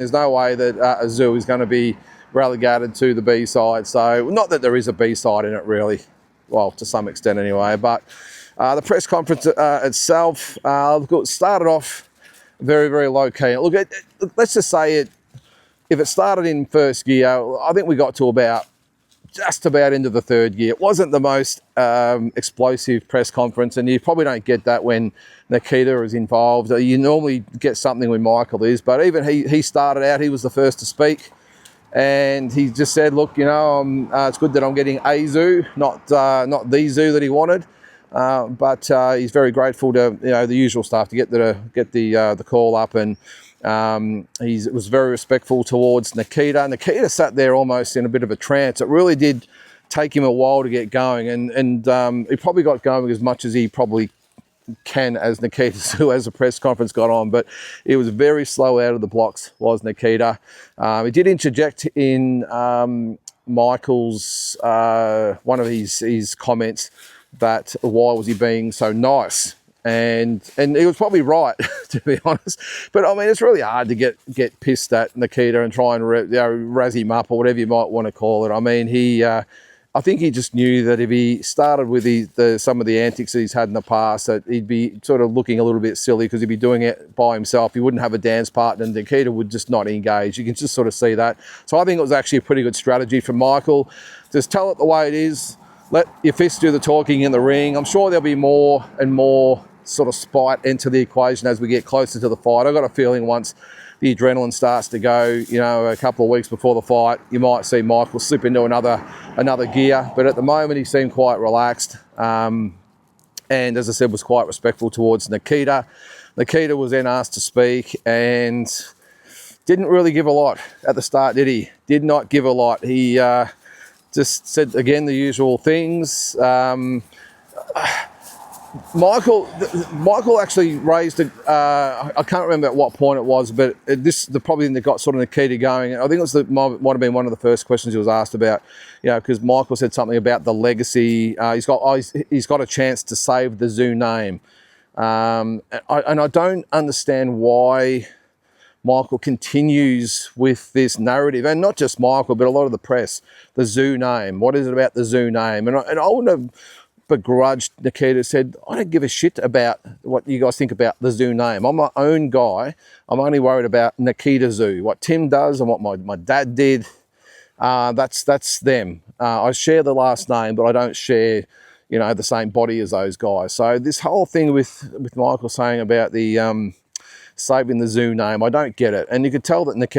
There's no way that a zoo is going to be relegated to the B side. So not that there is a B side in it really, well, to some extent anyway. But the press conference itself, look, it started off very, very low key. Look, let's just say if it started in first gear, I think we got to just about into the third gear. It wasn't the most explosive press conference, and you probably don't get that when Nikita is involved. You normally get something when Michael is, but even he started out, he was the first to speak, and he just said, look, you know, it's good that I'm getting a zoo, not the zoo that he wanted, but he's very grateful to, you know, the usual stuff, to get the call up, and he was very respectful towards Nikita. Nikita sat there almost in a bit of a trance. It really did take him a while to get going, and he probably got going as much as he probably can as Nikita ZERAFA as the press conference got on, but it was very slow out of the blocks, was Nikita. He did interject in Michael's one of his comments that why was he being so nice, and he was probably right, to be honest. But I mean, it's really hard to get pissed at Nikita and try and razz him up, or whatever you might want to call it. I mean, I think he just knew that if he started with some of the antics that he's had in the past, that he'd be sort of looking a little bit silly, because he'd be doing it by himself. He wouldn't have a dance partner, and Nikita would just not engage. You can just sort of see that. So I think it was actually a pretty good strategy from Michael. Just tell it the way it is. Let your fists do the talking in the ring. I'm sure there'll be more and more sort of spite into the equation as we get closer to the fight. I've got a feeling once the adrenaline starts to go, you know, a couple of weeks before the fight, you might see Michael slip into another gear. But at the moment, he seemed quite relaxed. And as I said, was quite respectful towards Nikita. Nikita was then asked to speak and didn't really give a lot at the start, did he? Did not give a lot. He just said, again, the usual things. Michael actually raised I can't remember at what point it was, but the probably that got sort of Nikita going. I think it might have been one of the first questions he was asked about, you know, because Michael said something about the legacy. He's got a chance to save the zoo name, and I don't understand why Michael continues with this narrative, and not just Michael, but a lot of the press. The zoo name. What is it about the zoo name? And I wouldn't have begrudged Nikita, said, I don't give a shit about what you guys think about the zoo name. I'm my own guy. I'm only worried about Nikita Zoo. What Tim does and what my dad did, that's them. I share the last name, but I don't share, you know, the same body as those guys. So this whole thing with Michael saying about the saving the zoo name, I don't get it. And you could tell that Nikita